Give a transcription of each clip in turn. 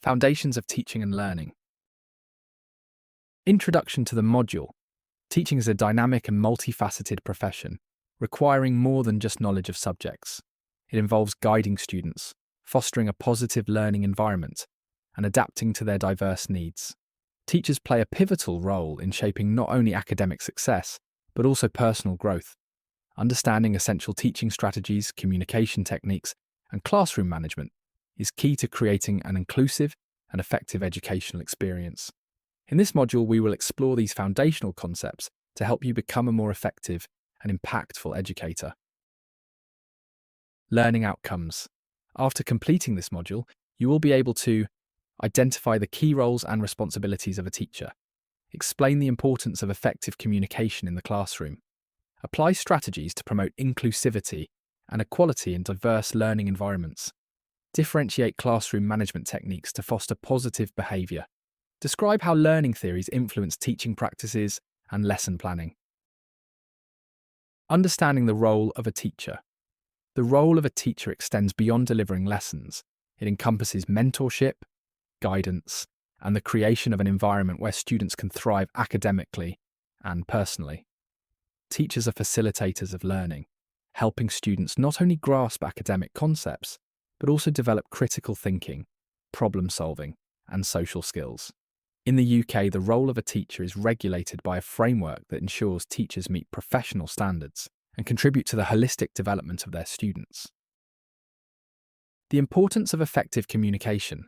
Foundations of Teaching and Learning. Introduction to the module. Teaching is a dynamic and multifaceted profession, requiring more than just knowledge of subjects. It involves guiding students, fostering a positive learning environment, and adapting to their diverse needs. Teachers play a pivotal role in shaping not only academic success, but also personal growth. Understanding essential teaching strategies, communication techniques, and classroom management is key to creating an inclusive and effective educational experience. In this module, we will explore these foundational concepts to help you become a more effective and impactful educator. Learning outcomes. After completing this module, you will be able to identify the key roles and responsibilities of a teacher, explain the importance of effective communication in the classroom, apply strategies to promote inclusivity and equality in diverse learning environments, differentiate classroom management techniques to foster positive behaviour, describe how learning theories influence teaching practices and lesson planning. Understanding the role of a teacher. The role of a teacher extends beyond delivering lessons. It encompasses mentorship, guidance, and the creation of an environment where students can thrive academically and personally. Teachers are facilitators of learning, helping students not only grasp academic concepts, but also develop critical thinking, problem solving, and social skills. In the UK, the role of a teacher is regulated by a framework that ensures teachers meet professional standards and contribute to the holistic development of their students. The importance of effective communication.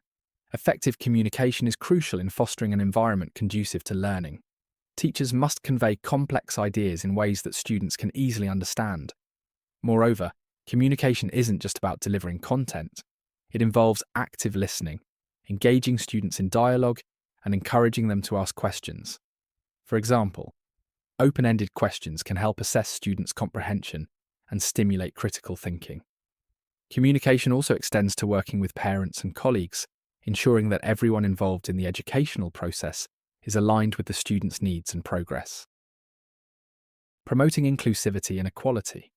Effective communication is crucial in fostering an environment conducive to learning. Teachers must convey complex ideas in ways that students can easily understand. Moreover, communication isn't just about delivering content. It involves active listening, engaging students in dialogue, and encouraging them to ask questions. For example, open-ended questions can help assess students' comprehension and stimulate critical thinking. Communication also extends to working with parents and colleagues, ensuring that everyone involved in the educational process is aligned with the students' needs and progress. Promoting inclusivity and equality.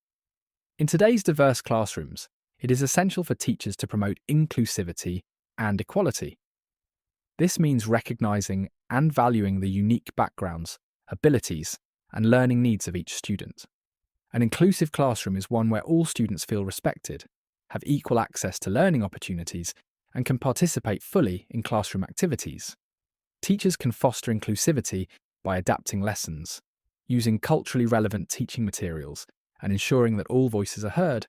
In today's diverse classrooms, it is essential for teachers to promote inclusivity and equality. This means recognizing and valuing the unique backgrounds, abilities, and learning needs of each student. An inclusive classroom is one where all students feel respected, have equal access to learning opportunities, and can participate fully in classroom activities. Teachers can foster inclusivity by adapting lessons, using culturally relevant teaching materials, and ensuring that all voices are heard.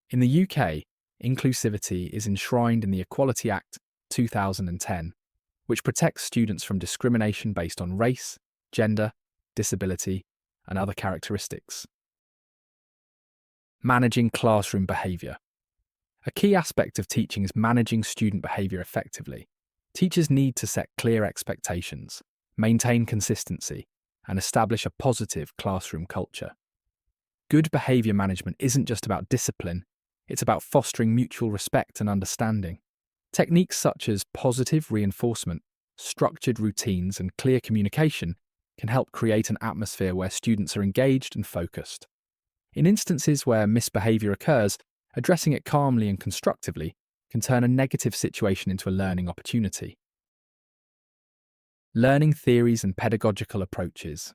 In the UK, inclusivity is enshrined in the Equality Act 2010, which protects students from discrimination based on race, gender, disability, and other characteristics. Managing classroom behaviour. A key aspect of teaching is managing student behaviour effectively. Teachers need to set clear expectations, maintain consistency, and establish a positive classroom culture. Good behaviour management isn't just about discipline, it's about fostering mutual respect and understanding. Techniques such as positive reinforcement, structured routines, and clear communication can help create an atmosphere where students are engaged and focused. In instances where misbehaviour occurs, addressing it calmly and constructively can turn a negative situation into a learning opportunity. Learning theories and pedagogical approaches.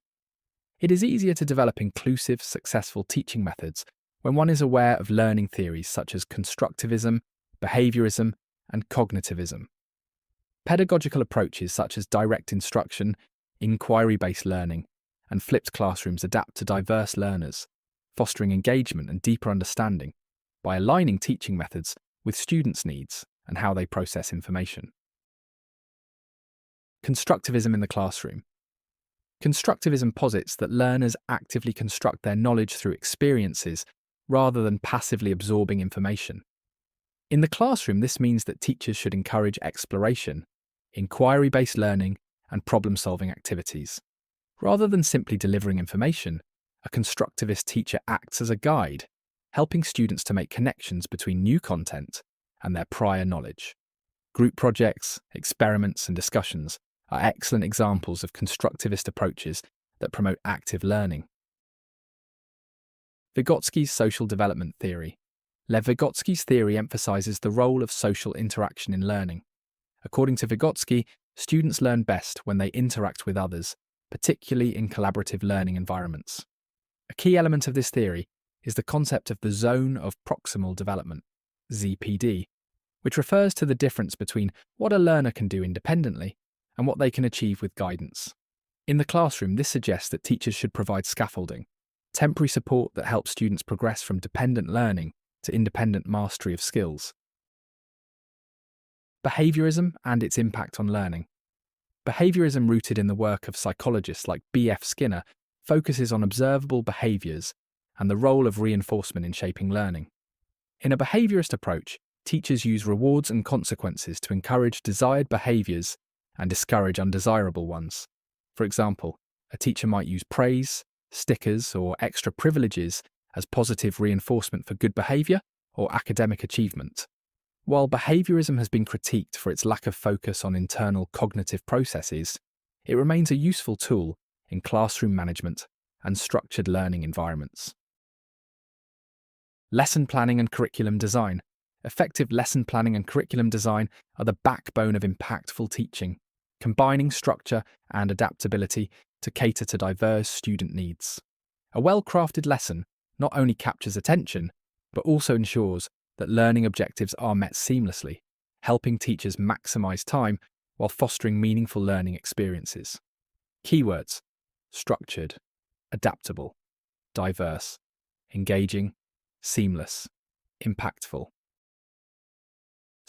It is easier to develop inclusive, successful teaching methods when one is aware of learning theories such as constructivism, behaviourism, and cognitivism. Pedagogical approaches such as direct instruction, inquiry-based learning, and flipped classrooms adapt to diverse learners, fostering engagement and deeper understanding by aligning teaching methods with students' needs and how they process information. Constructivism in the classroom. Constructivism posits that learners actively construct their knowledge through experiences rather than passively absorbing information. In the classroom, this means that teachers should encourage exploration, inquiry-based learning, and problem-solving activities. Rather than simply delivering information, a constructivist teacher acts as a guide, helping students to make connections between new content and their prior knowledge. Group projects, experiments, and discussions are excellent examples of constructivist approaches that promote active learning. Vygotsky's social development theory. Lev Vygotsky's theory emphasizes the role of social interaction in learning. According to Vygotsky, students learn best when they interact with others, particularly in collaborative learning environments. A key element of this theory is the concept of the zone of proximal development, ZPD, which refers to the difference between what a learner can do independently and what they can achieve with guidance. In the classroom, this suggests that teachers should provide scaffolding, temporary support that helps students progress from dependent learning to independent mastery of skills. Behaviorism and its impact on learning. Behaviorism, rooted in the work of psychologists like B.F. Skinner, focuses on observable behaviors and the role of reinforcement in shaping learning. In a behaviorist approach, teachers use rewards and consequences to encourage desired behaviors and discourage undesirable ones. For example, a teacher might use praise, stickers, or extra privileges as positive reinforcement for good behavior or academic achievement. While behaviorism has been critiqued for its lack of focus on internal cognitive processes, it remains a useful tool in classroom management and structured learning environments. Lesson planning and curriculum design. Effective lesson planning and curriculum design are the backbone of impactful teaching, combining structure and adaptability to cater to diverse student needs. A well-crafted lesson not only captures attention, but also ensures that learning objectives are met seamlessly, helping teachers maximize time while fostering meaningful learning experiences. Keywords: structured, adaptable, diverse, engaging, seamless, impactful.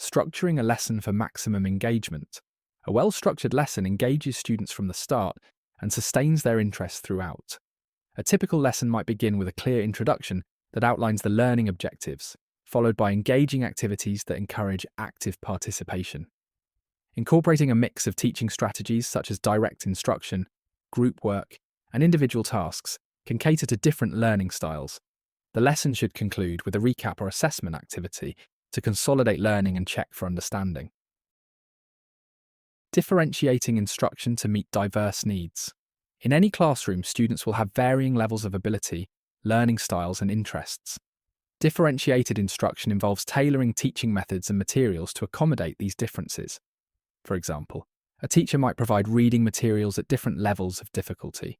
Structuring a lesson for maximum engagement. A well-structured lesson engages students from the start and sustains their interest throughout. A typical lesson might begin with a clear introduction that outlines the learning objectives, followed by engaging activities that encourage active participation. Incorporating a mix of teaching strategies such as direct instruction, group work, and individual tasks can cater to different learning styles. The lesson should conclude with a recap or assessment activity to consolidate learning and check for understanding. Differentiating instruction to meet diverse needs. In any classroom, students will have varying levels of ability, learning styles, and interests. Differentiated instruction involves tailoring teaching methods and materials to accommodate these differences. For example, a teacher might provide reading materials at different levels of difficulty,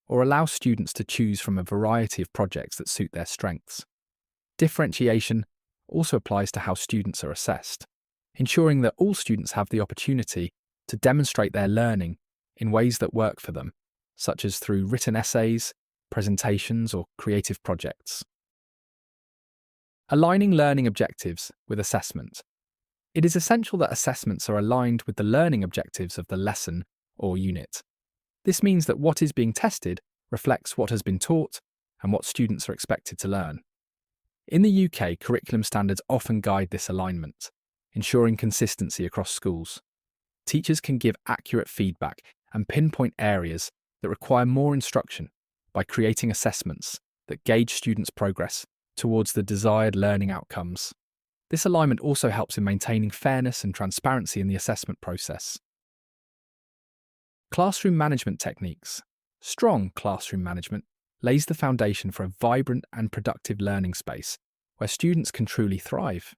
or allow students to choose from a variety of projects that suit their strengths. Differentiation also applies to how students are assessed, ensuring that all students have the opportunity to demonstrate their learning in ways that work for them, such as through written essays, presentations, or creative projects. Aligning learning objectives with assessment. It is essential that assessments are aligned with the learning objectives of the lesson or unit. This means that what is being tested reflects what has been taught and what students are expected to learn. In the UK, curriculum standards often guide this alignment, ensuring consistency across schools. Teachers can give accurate feedback and pinpoint areas that require more instruction by creating assessments that gauge students' progress towards the desired learning outcomes. This alignment also helps in maintaining fairness and transparency in the assessment process. Classroom management techniques. Strong classroom management lays the foundation for a vibrant and productive learning space where students can truly thrive.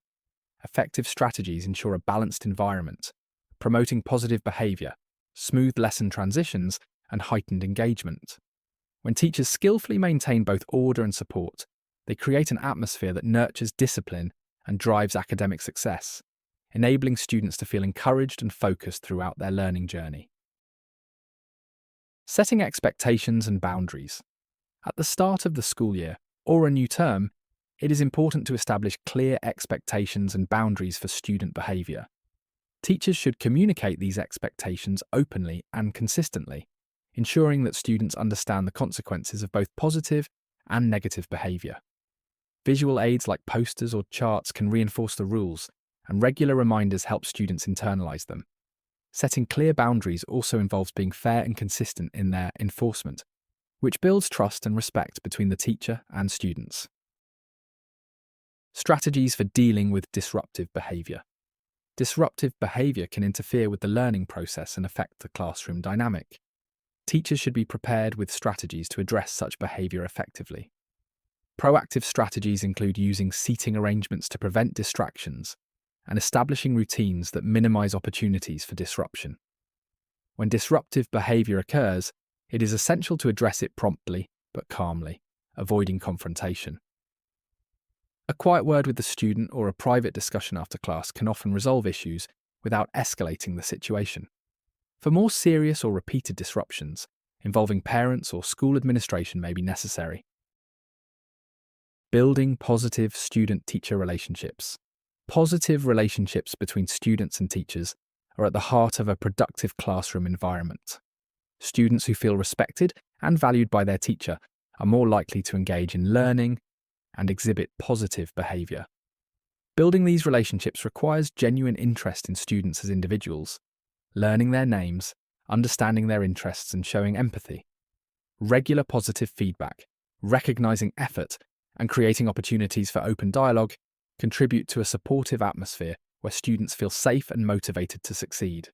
Effective strategies ensure a balanced environment, promoting positive behaviour, smooth lesson transitions, and heightened engagement. When teachers skillfully maintain both order and support, they create an atmosphere that nurtures discipline and drives academic success, enabling students to feel encouraged and focused throughout their learning journey. Setting expectations and boundaries. At the start of the school year or a new term, it is important to establish clear expectations and boundaries for student behaviour. Teachers should communicate these expectations openly and consistently, ensuring that students understand the consequences of both positive and negative behaviour. Visual aids like posters or charts can reinforce the rules, and regular reminders help students internalise them. Setting clear boundaries also involves being fair and consistent in their enforcement, which builds trust and respect between the teacher and students. Strategies for dealing with disruptive behaviour. Disruptive behaviour can interfere with the learning process and affect the classroom dynamic. Teachers should be prepared with strategies to address such behaviour effectively. Proactive strategies include using seating arrangements to prevent distractions, and establishing routines that minimize opportunities for disruption. When disruptive behavior occurs, it is essential to address it promptly but calmly, avoiding confrontation. A quiet word with the student or a private discussion after class can often resolve issues without escalating the situation. For more serious or repeated disruptions, involving parents or school administration may be necessary. Building positive student-teacher relationships. Positive relationships between students and teachers are at the heart of a productive classroom environment. Students who feel respected and valued by their teacher are more likely to engage in learning and exhibit positive behavior. Building these relationships requires genuine interest in students as individuals, learning their names, understanding their interests, and showing empathy. Regular positive feedback, recognizing effort, and creating opportunities for open dialogue contribute to a supportive atmosphere where students feel safe and motivated to succeed.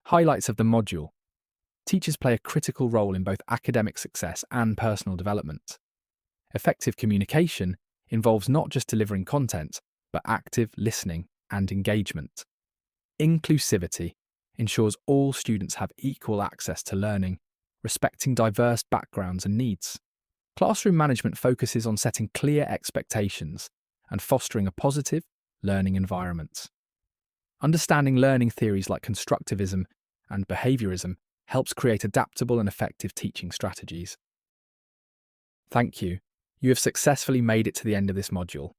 Highlights of the module. Teachers play a critical role in both academic success and personal development. Effective communication involves not just delivering content, but active listening and engagement. Inclusivity ensures all students have equal access to learning, respecting diverse backgrounds and needs. Classroom management focuses on setting clear expectations and fostering a positive learning environment. Understanding learning theories like constructivism and behaviorism helps create adaptable and effective teaching strategies. Thank you. You have successfully made it to the end of this module.